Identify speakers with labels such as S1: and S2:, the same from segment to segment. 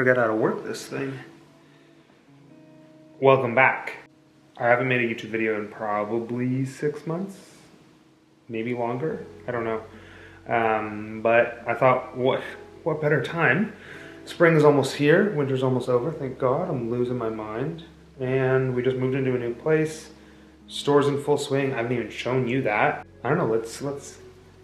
S1: forget how to work this thing. Welcome back. I haven't made a YouTube video in probably 6 months, maybe longer, I don't know. But I thought, what better time? Spring is almost here, winter's almost over, thank God. I'm losing my mind. And we just moved into a new place. Store's in full swing. I haven't even shown you that. I don't know, let's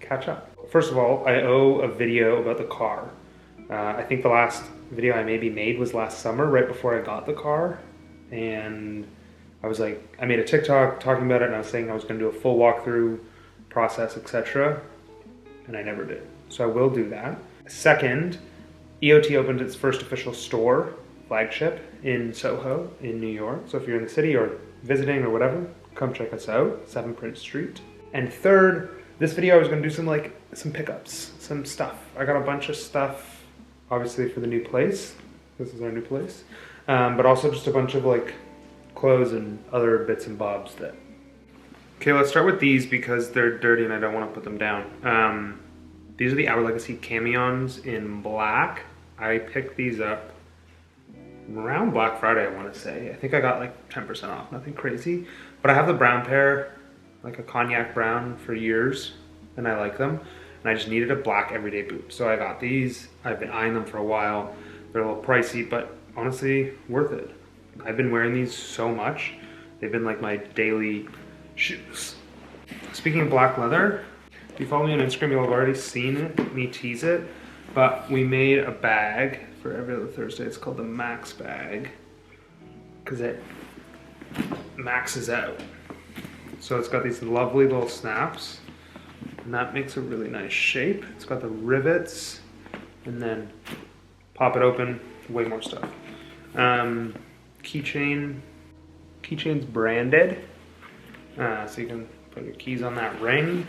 S1: catch up. First of all, I owe a video about the car. I think the last video I maybe made was last summer, right before I got the car. And I was like, I made a TikTok talking about it, and I was saying I was gonna do a full walkthrough process, etc. And I never did. So I will do that. Second, EOT opened its first official store, flagship, in Soho, in New York. So if you're in the city or visiting or whatever, come check us out, 7 Prince Street. And third, this video I was gonna do some pickups, some stuff. I got a bunch of stuff, obviously for the new place. This is our new place. But also just a bunch of like clothes and other bits and bobs that. Okay, let's start with these because they're dirty and I don't want to put them down. These are the Our Legacy camions in black. I picked these up around Black Friday, I want to say. I think I got like 10% off, nothing crazy. But I have the brown pair, like a cognac brown, for years, and I like them. And I just needed a black everyday boot. So I got these. I've been eyeing them for a while. They're a little pricey, but honestly, worth it. I've been wearing these so much. They've been like my daily shoes. Speaking of black leather, if you follow me on Instagram, you'll have already seen me tease it. But we made a bag for every other Thursday. It's called the Max bag because it maxes out. So it's got these lovely little snaps. And that makes a really nice shape. It's got the rivets, and then pop it open, way more stuff. Keychain's branded, so you can put your keys on that ring.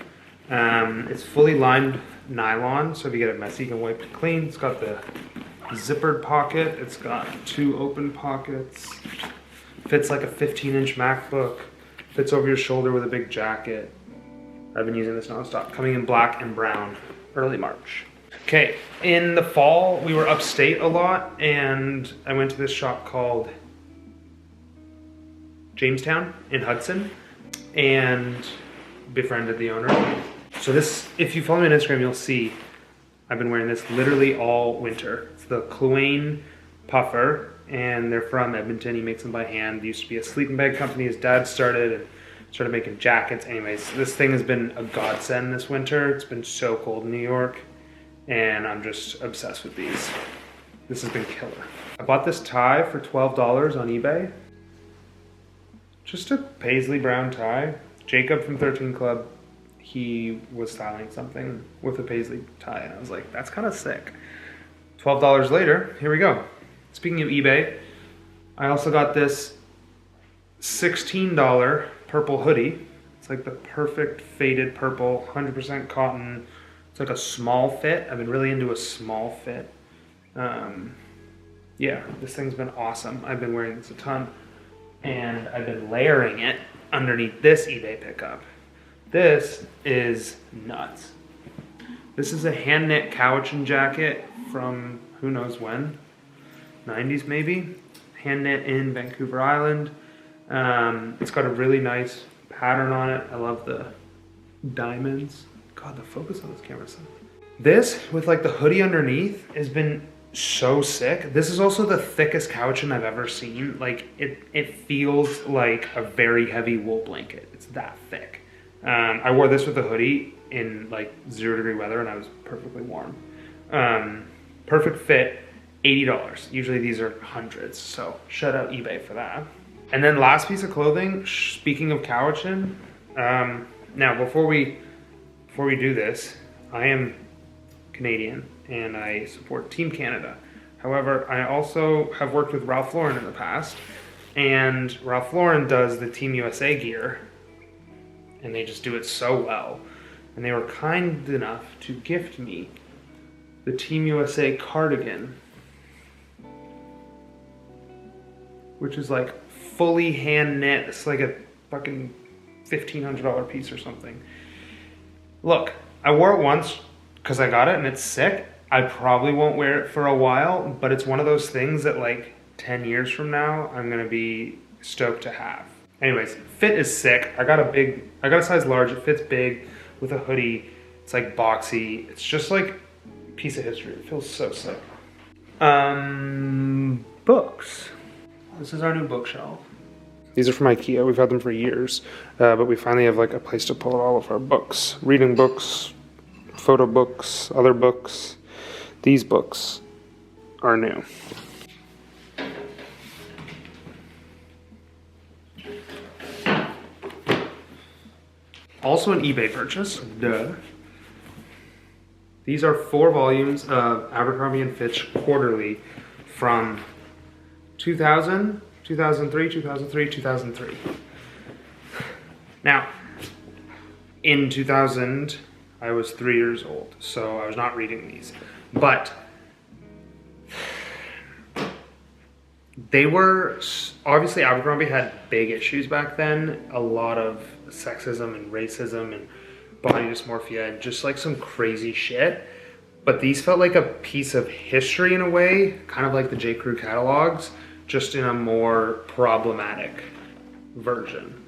S1: It's fully lined nylon, so if you get it messy, you can wipe it clean. It's got the zippered pocket. It's got 2 open pockets. Fits like a 15-inch MacBook. Fits over your shoulder with a big jacket. I've been using this nonstop. Coming in black and brown, early March. Okay, in the fall, we were upstate a lot, and I went to this shop called Jamestown in Hudson, and befriended the owner. So this, if you follow me on Instagram, you'll see I've been wearing this literally all winter. It's the Kluane puffer, and they're from Edmonton. He makes them by hand. They used to be a sleeping bag company. His dad started making jackets. Anyways, this thing has been a godsend this winter. It's been so cold in New York, and I'm just obsessed with these. This has been killer. I bought this tie for $12 on eBay. Just a paisley brown tie. Jacob from 13 Club, he was styling something with a paisley tie, and I was like, that's kind of sick. $12 later, here we go. Speaking of eBay, I also got this $16 purple hoodie. It's like the perfect faded purple, 100% cotton. It's like a small fit. I've been really into a small fit. Yeah, this thing's been awesome. I've been wearing this a ton, and I've been layering it underneath this eBay pickup. This is nuts. This is a hand knit Cowichan jacket from who knows when, 90s maybe. Hand knit in Vancouver Island. It's got a really nice pattern on it. I love the diamonds. God, the focus on this camera is this with like the hoodie underneath has been so sick. This is also the thickest Cowichan I've ever seen. Like it feels like a very heavy wool blanket. It's that thick. I wore this with a hoodie in like 0-degree weather, and I was perfectly warm. Perfect fit, $80. Usually these are hundreds, so shout out eBay for that. And then last piece of clothing, speaking of Cowichan, now before we do this, I am Canadian and I support Team Canada. However, I also have worked with Ralph Lauren in the past, and Ralph Lauren does the Team USA gear, and they just do it so well. And they were kind enough to gift me the Team USA cardigan, which is like fully hand knit. It's like a fucking $1,500 piece or something. Look, I wore it once because I got it and it's sick. I probably won't wear it for a while, but it's one of those things that like 10 years from now, I'm gonna be stoked to have. Anyways, fit is sick. I got a size large. It fits big with a hoodie. It's like boxy. It's just like a piece of history. It feels so sick. Books. This is our new bookshelf. These are from IKEA. We've had them for years, but we finally have like a place to put all of our books. Reading books, photo books, other books. These books are new. Also an eBay purchase, duh. These are 4 volumes of Abercrombie & Fitch Quarterly from 2000, 2003, 2003, 2003. Now, in 2000, I was 3 years old, so I was not reading these. But they were, obviously Abercrombie had big issues back then. A lot of sexism and racism and body dysmorphia and just like some crazy shit. But these felt like a piece of history in a way, kind of like the J. Crew catalogs, just in a more problematic version.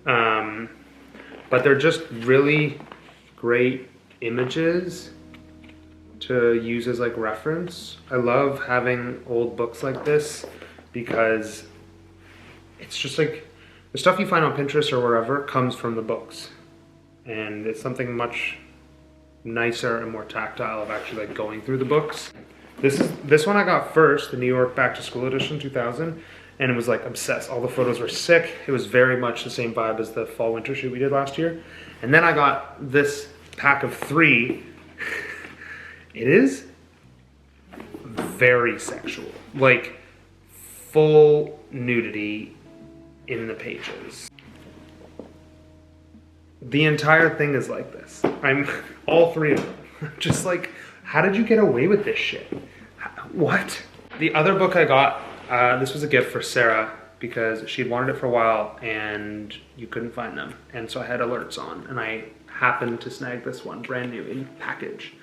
S1: But they're just really great images to use as like reference. I love having old books like this because it's just like the stuff you find on Pinterest or wherever comes from the books. And it's something much nicer and more tactile of actually like going through the books. This one I got first, the New York Back to School edition 2000, and it was like obsessed. All the photos were sick. It was very much the same vibe as the fall winter shoot we did last year. And then I got this pack of 3. It is very sexual, like full nudity in the pages. The entire thing is like this. All 3 of them. Just like, how did you get away with this shit? What? The other book I got, this was a gift for Sarah because she'd wanted it for a while and you couldn't find them. And so I had alerts on and I happened to snag this one, brand new in package.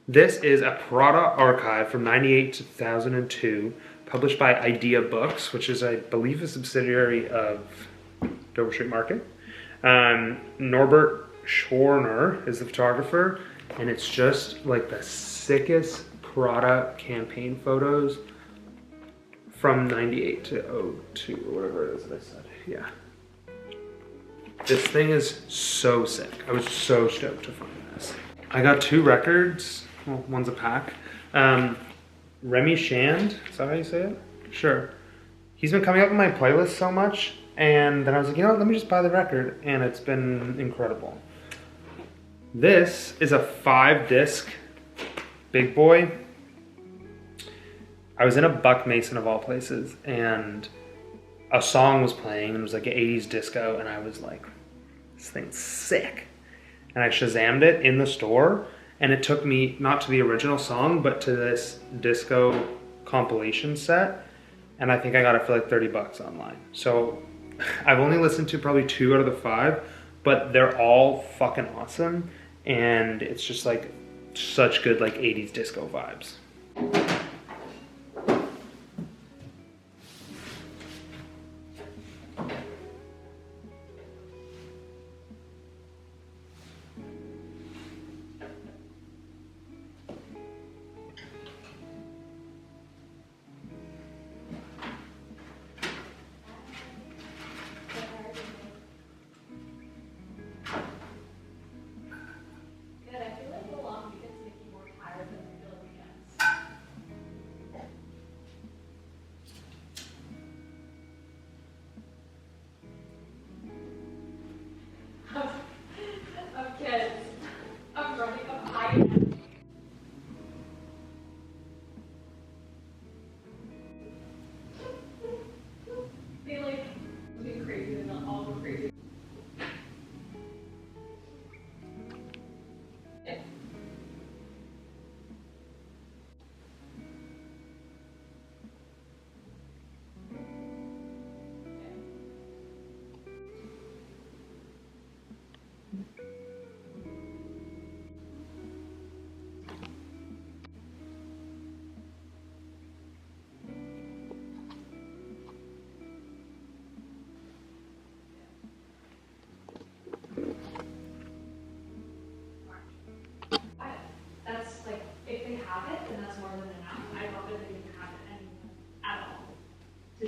S1: This is a Prada archive from 98 to 2002, published by Idea Books, which is, I believe, a subsidiary of Dover Street Market. Norbert Schwerner is the photographer, and it's just like the sickest Prada campaign photos from 98 to 02, or whatever it is that I said. Yeah. This thing is so sick. I was so stoked to find this. I got 2 records. Well, one's a pack. Remy Shand, is that how you say it? Sure. He's been coming up in my playlist so much, and then I was like, you know what, let me just buy the record, and it's been incredible. This is a 5-disc big boy. I was in a Buck Mason of all places, and a song was playing, and it was like an 80s disco, and I was like, this thing's sick. And I Shazammed it in the store, and it took me not to the original song, but to this disco compilation set. And I think I got it for like 30 bucks online. So I've only listened to probably 2 out of the 5, but they're all fucking awesome. And it's just like such good like 80s disco vibes.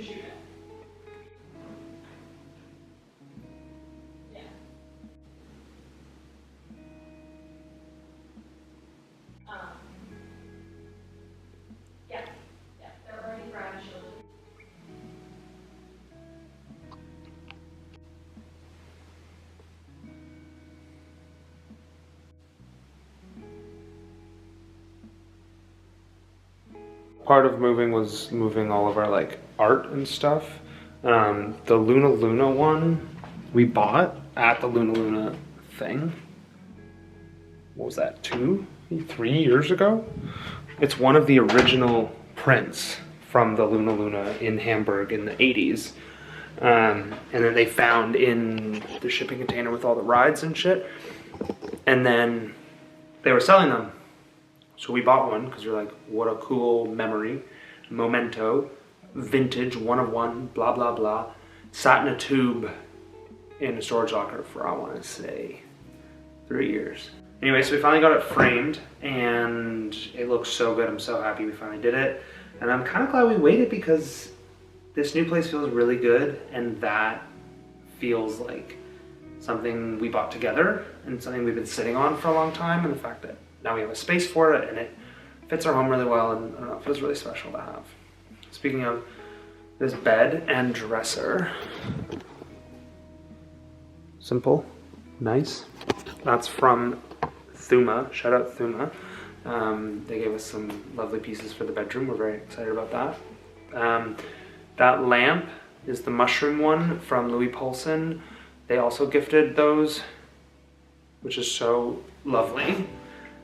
S2: shoot it. Yeah. Yeah. Yeah. They're already brown shielded.
S1: Part of moving was moving all of our like art and stuff. The Luna Luna one we bought at the Luna Luna thing. What was that, 3 years ago? It's one of the original prints from the Luna Luna in Hamburg in the 80s. And then they found in the shipping container with all the rides and shit. And then they were selling them. So we bought one because we're like, what a cool memory, memento, vintage, one of one, blah, blah, blah. Sat in a tube in a storage locker for, I want to say, 3 years. Anyway, so we finally got it framed and it looks so good. I'm so happy we finally did it. And I'm kind of glad we waited because this new place feels really good and that feels like something we bought together and something we've been sitting on for a long time, and the fact that now we have a space for it and it fits our home really well, and I don't know, it feels really special to have. Speaking of this bed and dresser, simple, nice. That's from Thuma, shout out Thuma. They gave us some lovely pieces for the bedroom. We're very excited about that. That lamp is the mushroom one from Louis Poulsen. They also gifted those, which is so lovely.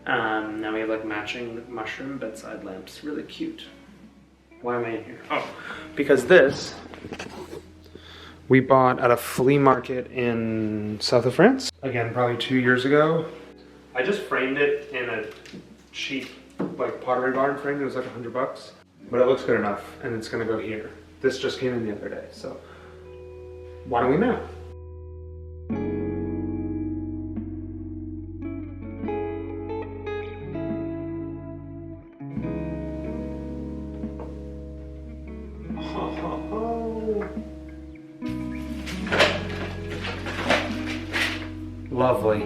S1: Now we have like matching mushroom bedside lamps, really cute. Why am I in here? Oh, because this we bought at a flea market in south of France. Again, probably 2 years ago. I just framed it in a cheap like Pottery Barn frame. It was like $100, but it looks good enough and it's gonna go here. This just came in the other day, so why don't we now? Lovely.